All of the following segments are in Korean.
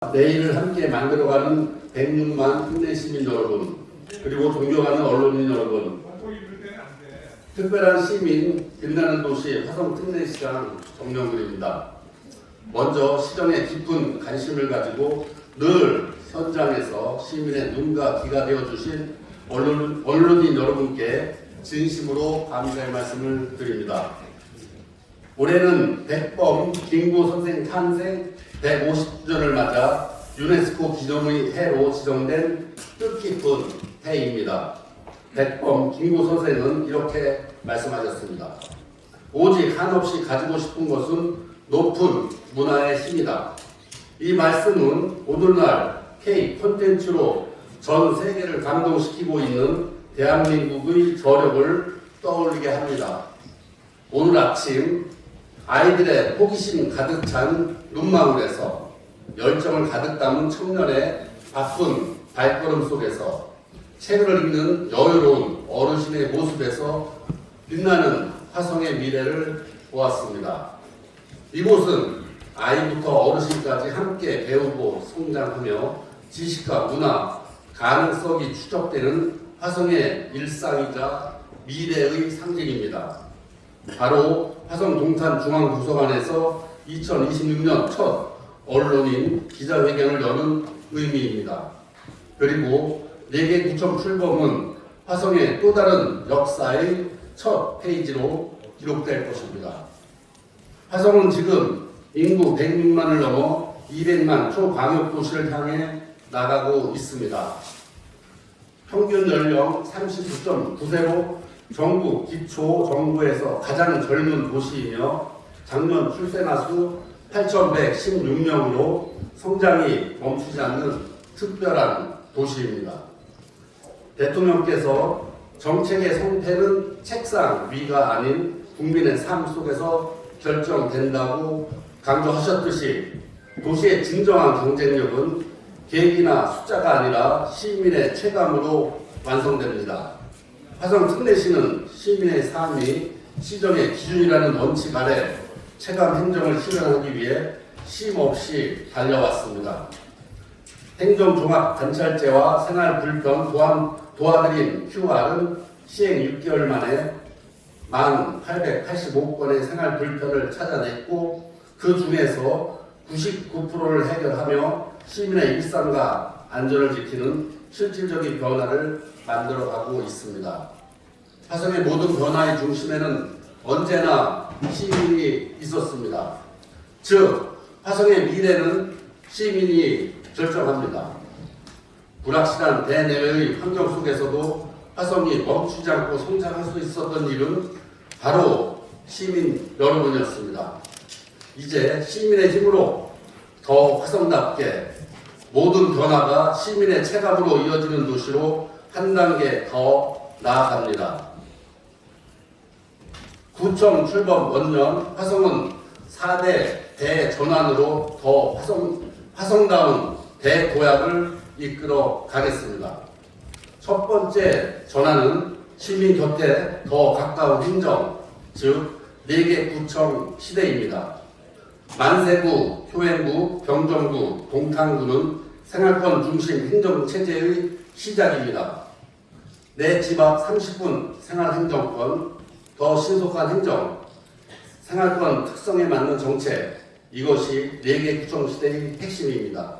내일을 함께 만들어가는 106만 국내 시민 여러분, 그리고 존경하는 언론인 여러분, 특별한 시민 빛나는 도시 화성 특례시장 정명근입니다. 먼저 시정에 깊은 관심을 가지고 늘 현장에서 시민의 눈과 귀가 되어주신 언론인 여러분께 진심으로 감사의 말씀을 드립니다. 올해는 백범 김구 선생 탄생 150주년을 맞아 유네스코 기념의 해로 지정된 뜻깊은 해입니다. 백범 김구 선생은 이렇게 말씀하셨습니다. 오직 한없이 가지고 싶은 것은 높은 문화의 힘이다. 이 말씀은 오늘날 K 콘텐츠로 전 세계를 감동시키고 있는 대한민국의 저력을 떠올리게 합니다. 오늘 아침 아이들의 호기심 가득 찬 눈망울에서 열정을 가득 담은 청년의 바쁜 발걸음 속에서 책을 읽는 여유로운 어르신의 모습에서 빛나는 화성의 미래를 보았습니다. 이곳은 아이부터 어르신까지 함께 배우고 성장하며 지식과 문화, 가능성이 추적되는 화성의 일상이자 미래의 상징입니다. 바로 화성 동탄 중앙도서관에서 2026년 첫 언론인 기자회견을 여는 의미입니다. 그리고 4개 구청 출범은 화성의 또 다른 역사의 첫 페이지로 기록될 것입니다. 화성은 지금 인구 106만을 넘어 200만 초광역도시를 향해 나가고 있습니다. 평균 연령 39.9세로 전국 기초정부에서 가장 젊은 도시이며 작년 출생아 수 8,116명으로 성장이 멈추지 않는 특별한 도시입니다. 대통령께서 정책의 성패는 책상 위가 아닌 국민의 삶 속에서 결정된다고 강조하셨듯이 도시의 진정한 경쟁력은 계획이나 숫자가 아니라 시민의 체감으로 완성됩니다. 화성 특례시는 시민의 삶이 시정의 기준이라는 원칙 아래 체감 행정을 실현하기 위해 쉼없이 달려왔습니다. 행정종합관찰제와 생활불편 도와드림 QR은 시행 6개월 만에 1,885건의 생활불편을 찾아냈고 그 중에서 99%를 해결하며 시민의 일상과 안전을 지키는 실질적인 변화를 만들어가고 있습니다. 화성의 모든 변화의 중심에는 언제나 시민이 있었습니다. 즉, 화성의 미래는 시민이 결정합니다. 불확실한 대내외의 환경 속에서도 화성이 멈추지 않고 성장할 수 있었던 일은 바로 시민 여러분이었습니다. 이제 시민의 힘으로 더 화성답게 모든 변화가 시민의 체감으로 이어지는 도시로 한 단계 더 나아갑니다. 구청 출범 원년 화성은 4대 대전환으로 더 화성다운 대도약을 이끌어 가겠습니다. 첫 번째 전환은 시민 곁에 더 가까운 행정, 즉 4개 구청 시대입니다. 만세구, 효행구, 병정구, 동탄구는 생활권 중심 행정체제의 시작입니다. 내 집 앞 30분 생활행정권, 더 신속한 행정, 생활권 특성에 맞는 정책, 이것이 4개 구청 시대의 핵심입니다.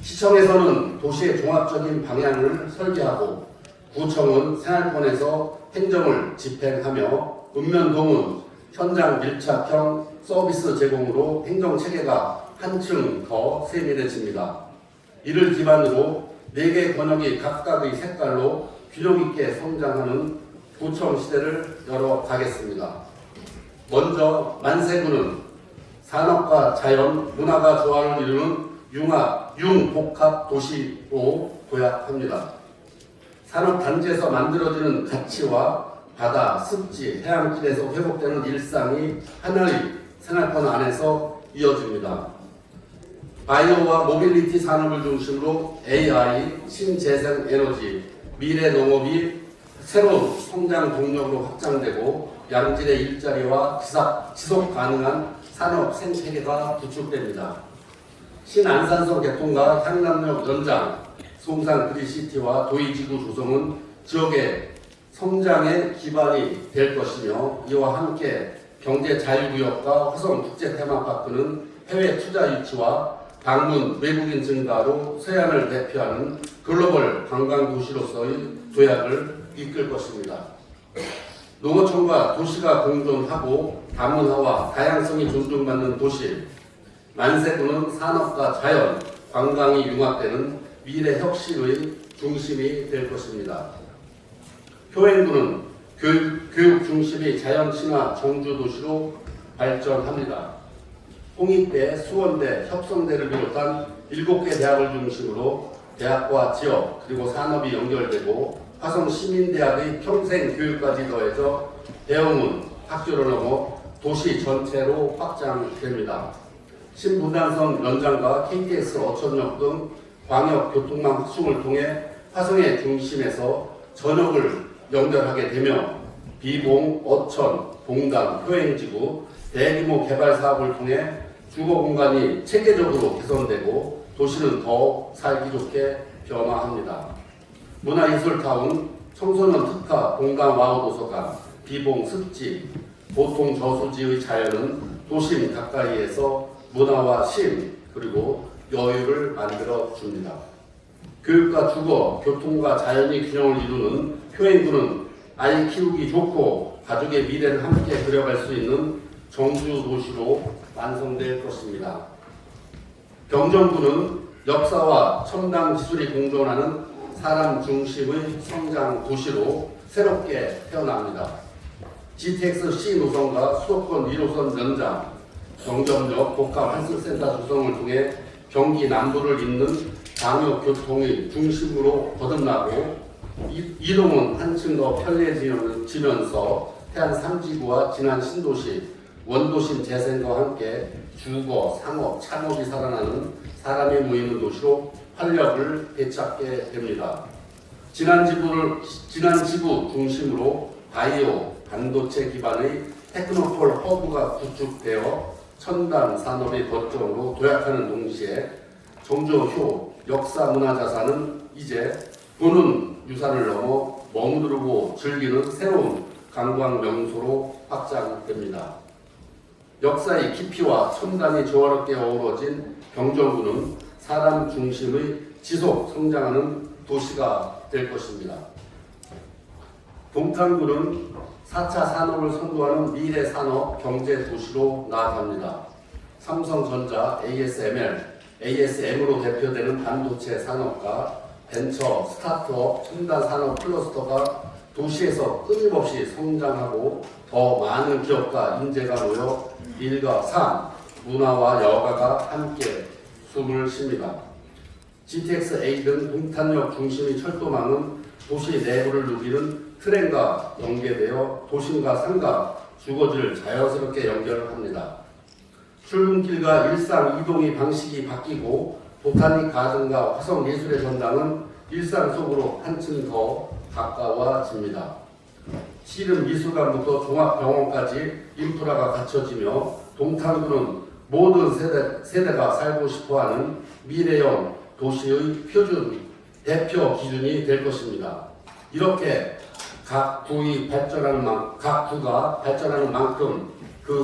시청에서는 도시의 종합적인 방향을 설계하고 구청은 생활권에서 행정을 집행하며 읍면동은 현장 밀착형 서비스 제공으로 행정체계가 한층 더 세밀해집니다. 이를 기반으로 4개 권역이 각각의 색깔로 균형 있게 성장하는 구청 시대를 열어가겠습니다. 먼저 만세구는 산업과 자연, 문화가 조화를 이루는 융복합 도시로 도약합니다. 산업단지에서 만들어지는 가치와 바다, 습지, 해안길에서 회복되는 일상이 하나의 생활권 안에서 이어집니다. 바이오와 모빌리티 산업을 중심으로 AI, 신재생 에너지, 미래 농업이 새로운 성장 동력으로 확장되고 양질의 일자리와 지속 가능한 산업 생태계가 구축됩니다. 신안산선 개통과 향남역 연장, 송산 그린시티와 도의지구 조성은 지역의 성장의 기반이 될 것이며, 이와 함께 경제 자유구역과 화성 국제 테마파크는 해외 투자 유치와 방문 외국인 증가로 서해안을 대표하는 글로벌 관광 도시로서의 도약을 이끌 것입니다. 농어촌과 도시가 공존하고 다문화와 다양성이 존중받는 도시, 만세구는 산업과 자연, 관광이 융합되는 미래 혁신의 중심이 될 것입니다. 효행구는 교육 중심의 자연 친화 정주 도시로 발전합니다. 홍익대, 수원대, 협성대를 비롯한 7개 대학을 중심으로 대학과 지역 그리고 산업이 연결되고 화성 시민대학의 평생 교육까지 더해져 대형은 학교를 넘어 도시 전체로 확장됩니다. 신분당선 연장과 KTX 어촌역 등 광역 교통망 확충을 통해 화성의 중심에서 전역을 연결하게 되며 비봉, 어촌, 봉담, 효행지구, 대규모 개발 사업을 통해 주거 공간이 체계적으로 개선되고 도시는 더욱 살기 좋게 변화합니다. 문화예술타운, 청소년 특화, 봉담 와우도서관, 비봉 습지, 보통 저수지의 자연은 도심 가까이에서 문화와 심 그리고 여유를 만들어 줍니다. 교육과 주거, 교통과 자연의 균형을 이루는 효행구는 아이 키우기 좋고 가족의 미래를 함께 그려갈 수 있는 정주 도시로 완성될 것입니다. 경정구는 역사와 첨단 기술이 공존하는 사람 중심의 성장 도시로 새롭게 태어납니다. GTX-C 노선과 수도권 1호선 연장, 경정역 복합 환승센터 조성을 통해 경기 남부를 잇는 광역교통의 중심으로 거듭나고 이동은 한층 더 편리해지면서 해안 3지구와 진안 신도시, 원도심 재생과 함께 주거, 상업, 창업이 살아나는 사람이 모이는 도시로 활력을 되찾게 됩니다. 진안 지구 중심으로 바이오, 반도체 기반의 테크노폴 허브가 구축되어 첨단 산업의 거점으로 도약하는 동시에 정조효 역사 문화자산은 이제 보는 유산을 넘어 머무르고 즐기는 새로운 관광 명소로 확장됩니다. 역사의 깊이와 첨단이 조화롭게 어우러진 경정구는 사람 중심의 지속 성장하는 도시가 될 것입니다. 동탄구는 4차 산업을 선도하는 미래 산업 경제 도시로 나아갑니다. 삼성전자, ASM으로 대표되는 반도체 산업과 벤처, 스타트업, 첨단 산업 클러스터가 도시에서 끊임없이 성장하고 더 많은 기업과 인재가 모여 일과 삶, 문화와 여가가 함께 숨을 쉽니다. GTX-A 등 동탄역 중심의 철도망은 도시 내부를 누비는 트램과 연계되어 도심과 상가, 주거지를 자연스럽게 연결합니다. 출근길과 일상 이동의 방식이 바뀌고 보타닉 가든과 화성 예술의 전당은 일상 속으로 한층 더 가까워집니다. 씨름 미술관부터 종합병원까지 인프라가 갖춰지며 동탄구는 모든 세대가 살고 싶어하는 미래형 도시의 표준 대표 기준이 될 것입니다. 이렇게 각 구가 발전하는 만큼 그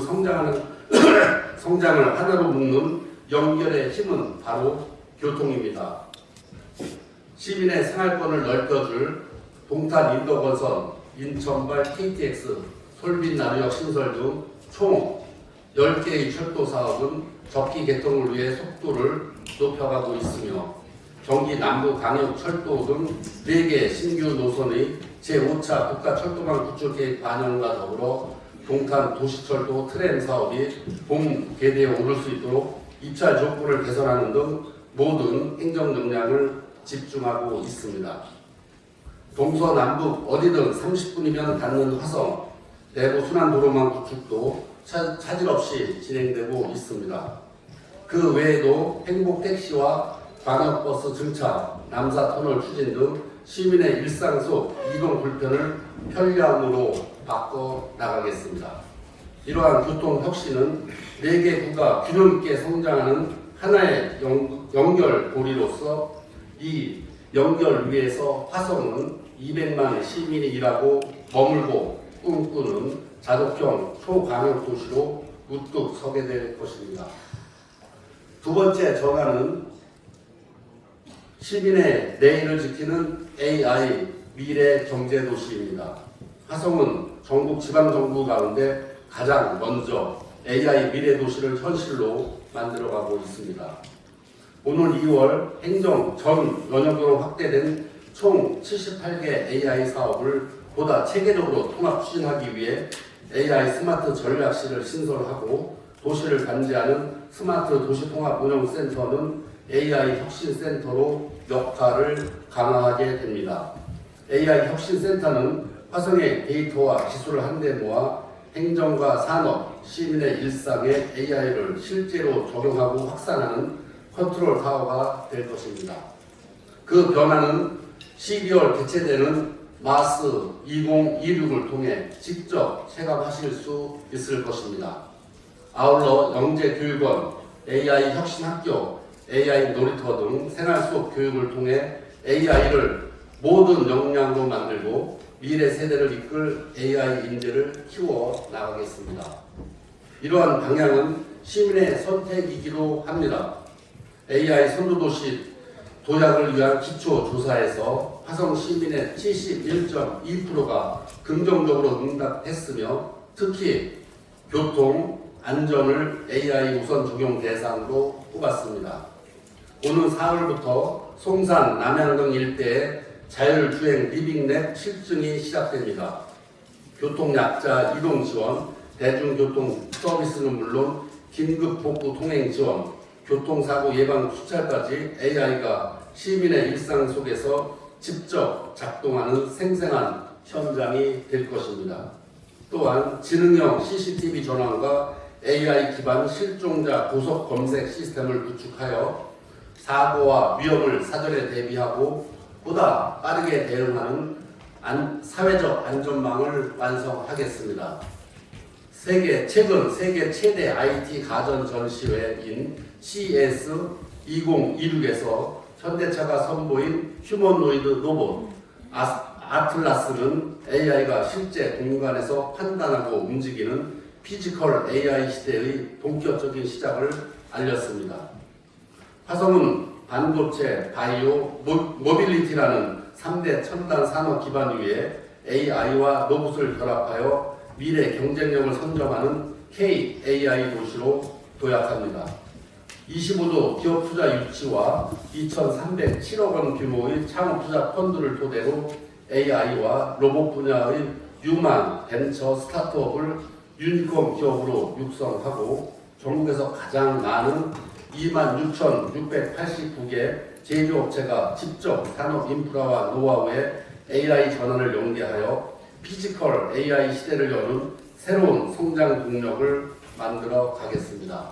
성장을 하나로 묶는 연결의 힘은 바로 교통입니다. 시민의 생활권을 넓혀줄 동탄 인도건선, 인천발 KTX, 솔빛나루역 신설 등 총 10개의 철도 사업은 적기 개통을 위해 속도를 높여가고 있으며 경기 남부 강역 철도 등 4개 신규 노선의 제5차 국가철도망 구축 계획 반영과 더불어 동탄 도시철도 트램 사업이 봄 개대에 오를 수 있도록 입찰 조건을 개선하는 등 모든 행정 역량을 집중하고 있습니다. 동서남북 어디든 30분이면 닿는 화성 내부 순환도로망 구축도 차질 없이 진행되고 있습니다. 그 외에도 행복택시와 광역버스 증차, 남사터널 추진 등 시민의 일상 속 이동 불편을 편리함으로 바꿔 나가겠습니다. 이러한 교통혁신은 4개 구가 균형 있게 성장하는 하나의 연결고리로서 이 연결 위에서 화성은 200만 시민이 일하고 머물고 꿈꾸는 자족형 초광역 도시로 우뚝 서게 될 것입니다. 두 번째 전환은 시민의 내일을 지키는 AI 미래 경제 도시입니다. 화성은 전국 지방정부 가운데 가장 먼저 AI 미래 도시를 현실로 만들어가고 있습니다. 오늘 2월 행정 전 영역으로 확대된 총 78개 AI 사업을 보다 체계적으로 통합 추진하기 위해 AI 스마트 전략실을 신설하고 도시를 관제하는 스마트 도시통합운영센터는 AI 혁신센터로 역할을 강화하게 됩니다. AI 혁신센터는 화성의 데이터와 기술을 한데 모아 행정과 산업, 시민의 일상에 AI를 실제로 적용하고 확산하는 컨트롤 타워가 될 것입니다. 그 변화는 12월 개최되는 마스 2026을 통해 직접 체감하실 수 있을 것입니다. 아울러 영재교육원, AI 혁신학교, AI 놀이터 등 생활 속 교육을 통해 AI를 모든 역량으로 만들고 미래 세대를 이끌 AI 인재를 키워 나가겠습니다. 이러한 방향은 시민의 선택이기도 합니다. AI 선도도시 도약을 위한 기초조사에서 화성 시민의 71.2%가 긍정적으로 응답했으며 특히 교통, 안전을 AI 우선 적용 대상으로 뽑았습니다. 오는 4월부터 송산, 남양등 일대에 자율주행 리빙랩 실증이 시작됩니다. 교통약자 이동 지원, 대중교통 서비스는 물론 긴급 복구 통행 지원, 교통사고 예방 수찰까지 AI가 시민의 일상 속에서 직접 작동하는 생생한 현장이 될 것입니다. 또한 지능형 CCTV 전환과 AI 기반 실종자 고속 검색 시스템을 구축하여 사고와 위험을 사전에 대비하고 보다 빠르게 대응하는 사회적 안전망을 완성하겠습니다. 최근 세계 최대 IT 가전 전시회인 CES 2026에서 현대차가 선보인 휴머노이드 로봇 아틀라스는 AI가 실제 공간에서 판단하고 움직이는 피지컬 AI 시대의 본격적인 시작을 알렸습니다. 화성은 반도체, 바이오, 모빌리티라는 3대 첨단 산업 기반 위에 AI와 로봇을 결합하여 미래 경쟁력을 선점하는 K-AI 도시로 도약합니다. 25도 기업 투자 유치와 2,307억 원 규모의 창업 투자 펀드를 토대로 AI와 로봇 분야의 유망 벤처 스타트업을 유니콘 기업으로 육성하고 전국에서 가장 많은 26,689개 제조업체가 직접 산업 인프라와 노하우에 AI 전환을 연계하여 피지컬 AI 시대를 여는 새로운 성장 동력을 만들어 가겠습니다.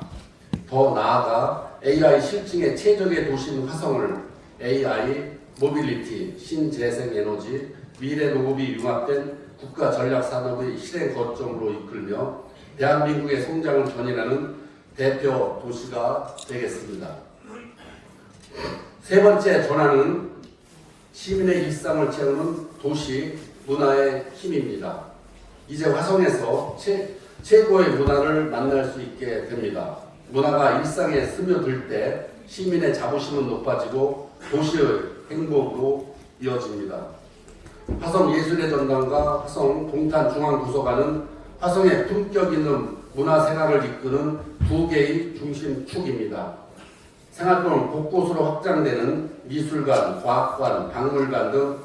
더 나아가 AI 실증의 최적의 도시인 화성을 AI, 모빌리티, 신재생에너지, 미래 농업이 융합된 국가 전략 산업의 실행 거점으로 이끌며 대한민국의 성장을 견인하는 대표 도시가 되겠습니다. 세 번째 전환은 시민의 일상을 채우는 도시 문화의 힘입니다. 이제 화성에서 최고의 문화를 만날 수 있게 됩니다. 문화가 일상에 스며들 때 시민의 자부심은 높아지고 도시의 행복으로 이어집니다. 화성 예술의 전당과 화성 동탄중앙도서관은 화성의 품격 있는 문화생활을 이끄는 두 개의 중심축입니다. 생활권 곳곳으로 확장되는 미술관, 과학관, 박물관 등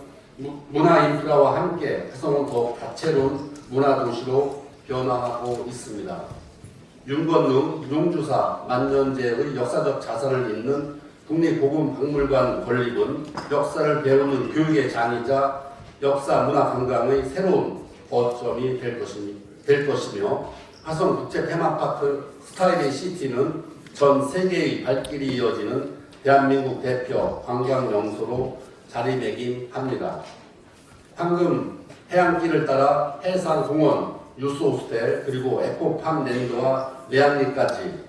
문화 인프라와 함께 화성은 더욱 다채로운 문화도시로 변화하고 있습니다. 윤건능, 용주사, 만년제의 역사적 자산을 잇는 국립고궁박물관 건립은 역사를 배우는 교육의 장이자 역사 문화 관광의 새로운 거점이 될 것이며 화성국제 테마파크 스타일의 시티는 전 세계의 발길이 이어지는 대한민국 대표 관광 명소로 자리매김합니다. 황금 해안길을 따라 해상공원, 유스호스텔 그리고 에코팜랜드와 내양리까지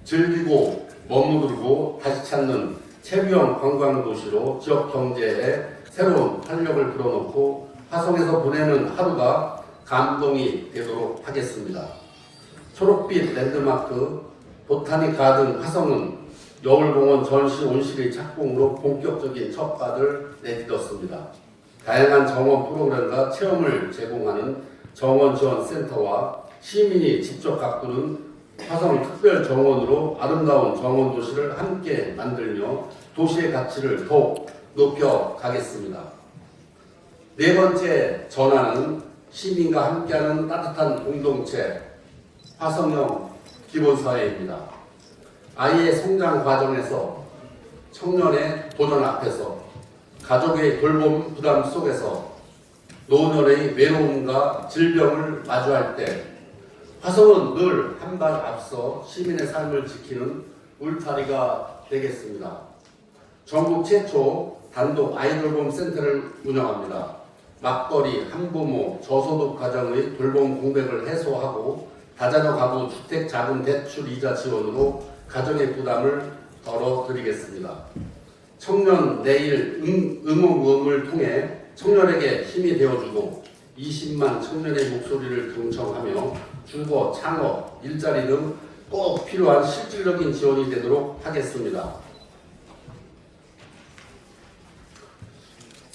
즐기고 머무르고 다시 찾는 체류형 관광도시로 지역 경제에 새로운 활력을 불어넣고 화성에서 보내는 하루가 감동이 되도록 하겠습니다. 초록빛 랜드마크 보타닉 가든 화성은 여울공원 전시 온실의 착공으로 본격적인 첫발을 내딛었습니다. 다양한 정원 프로그램과 체험을 제공하는 정원지원센터와 시민이 직접 가꾸는 화성 특별정원으로 아름다운 정원 도시를 함께 만들며 도시의 가치를 더욱 높여가겠습니다. 네 번째 전환은 시민과 함께하는 따뜻한 공동체 화성형 기본사회입니다. 아이의 성장 과정에서 청년의 도전 앞에서 가족의 돌봄 부담 속에서 노년의 외로움과 질병을 마주할 때 화성은 늘 한 발 앞서 시민의 삶을 지키는 울타리가 되겠습니다. 전국 최초 단독 아이돌봄 센터를 운영합니다. 맞벌이, 한부모, 저소득 가정의 돌봄 공백을 해소하고 다자녀 가구 주택 자금 대출 이자 지원으로 가정의 부담을 덜어드리겠습니다. 청년 내일 응원구음을 통해 청년에게 힘이 되어주고 20만 청년의 목소리를 경청하며 주거, 창업, 일자리 등 꼭 필요한 실질적인 지원이 되도록 하겠습니다.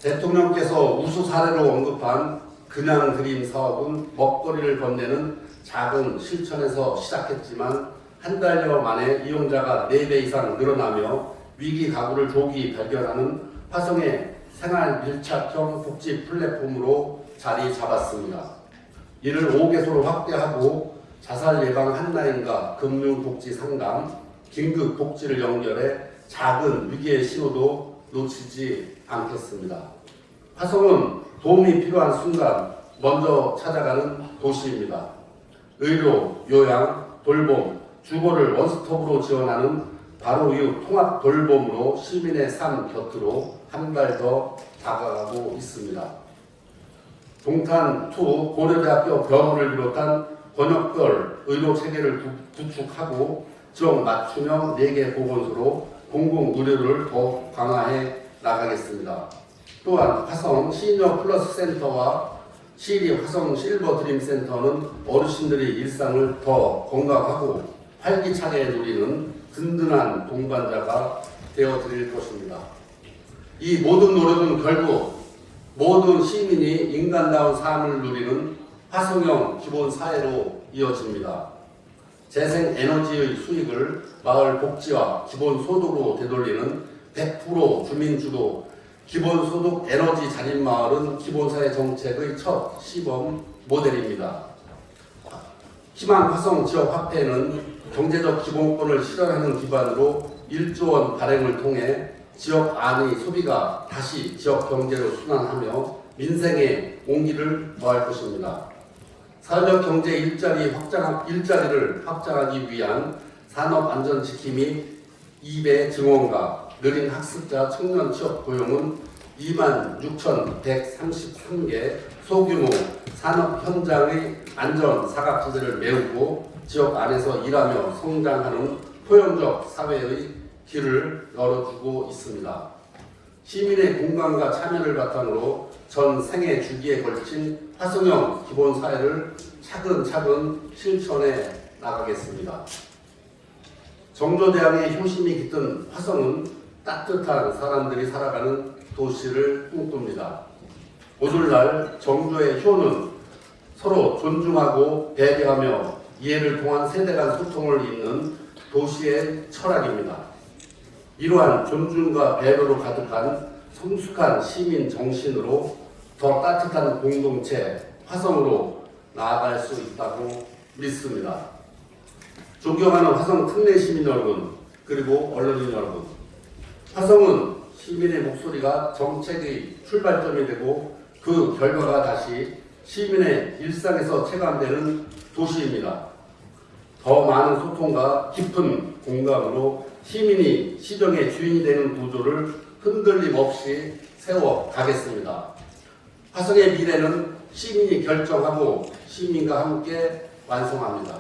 대통령께서 우수 사례로 언급한 그냥 드림 사업은 먹거리를 건네는 작은 실천에서 시작했지만 한 달여 만에 이용자가 4배 이상 늘어나며 위기 가구를 조기 발견하는 화성의 생활 밀착형 복지 플랫폼으로 자리 잡았습니다. 이를 5개소로 확대하고 자살 예방 한라인과 금융복지 상담, 긴급 복지를 연결해 작은 위기의 신호도 놓치지 않겠습니다. 화성은 도움이 필요한 순간 먼저 찾아가는 도시입니다. 의료, 요양, 돌봄, 주거를 원스톱으로 지원하는 바로 이후 통합 돌봄으로 시민의 삶 곁으로 한 발 더 다가가고 있습니다. 동탄2 고려대학교 병원을 비롯한 권역별 의료 체계를 구축하고 지역 맞춤형 4개 보건소로 공공의료를 더 강화해 나가겠습니다. 또한 화성 시니어 플러스 센터와 시리 화성 실버 드림 센터는 어르신들의 일상을 더 건강하고 활기차게 누리는 든든한 동반자가 되어드릴 것입니다. 이 모든 노력은 결국 모든 시민이 인간다운 삶을 누리는 화성형 기본사회로 이어집니다. 재생에너지의 수익을 마을 복지와 기본소득으로 되돌리는 100% 주민주도 기본소득 에너지 자립마을은 기본사회 정책의 첫 시범 모델입니다. 희망 화성 지역화폐는 경제적 기본권을 실현하는 기반으로 1조 원 발행을 통해 지역 안의 소비가 다시 지역 경제로 순환하며 민생의 온기를 더할 것입니다. 사회적 경제 일자리를 확장하기 위한 산업 안전 지킴이 2배 증원과 느린 학습자 청년 취업 고용은 26,133개 소규모 산업 현장의 안전 사각지대를 메우고 지역 안에서 일하며 성장하는 포용적 사회의 길을 열어주고 있습니다. 시민의 공감과 참여를 바탕으로 전 생애 주기에 걸친 화성형 기본사회를 차근차근 실천해 나가겠습니다. 정조대왕의 효심이 깃든 화성은 따뜻한 사람들이 살아가는 도시를 꿈꿉니다. 오늘날 정조의 효는 서로 존중하고 배려하며 이해를 통한 세대 간 소통을 잇는 도시의 철학입니다. 이러한 존중과 배려로 가득한 성숙한 시민 정신으로 더 따뜻한 공동체 화성으로 나아갈 수 있다고 믿습니다. 존경하는 화성 특례 시민 여러분, 그리고 언론인 여러분, 화성은 시민의 목소리가 정책의 출발점이 되고 그 결과가 다시 시민의 일상에서 체감되는 도시입니다. 더 많은 소통과 깊은 공감으로 시민이 시정의 주인이 되는 구조를 흔들림 없이 세워가겠습니다. 화성의 미래는 시민이 결정하고 시민과 함께 완성합니다.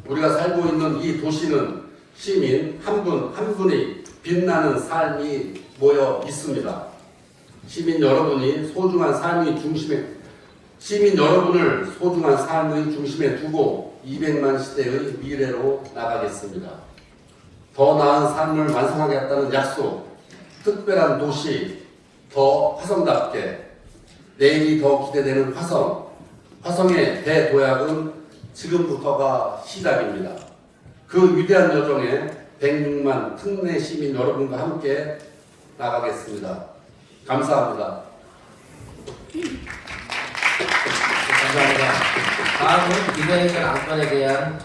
우리가 살고 있는 이 도시는 시민 한 분 한 분이 빛나는 삶이 모여 있습니다. 시민 여러분을 소중한 삶의 중심에 두고 200만 시대의 미래로 나가겠습니다. 더 나은 삶을 완성하겠다는 약속, 특별한 도시, 더 화성답게, 내일이 더 기대되는 화성의 대도약은 지금부터가 시작입니다. 그 위대한 여정에 106만 특내 시민 여러분과 함께 나가겠습니다. 감사합니다. 감사합니다. 다음은 기자회견 안건에 대한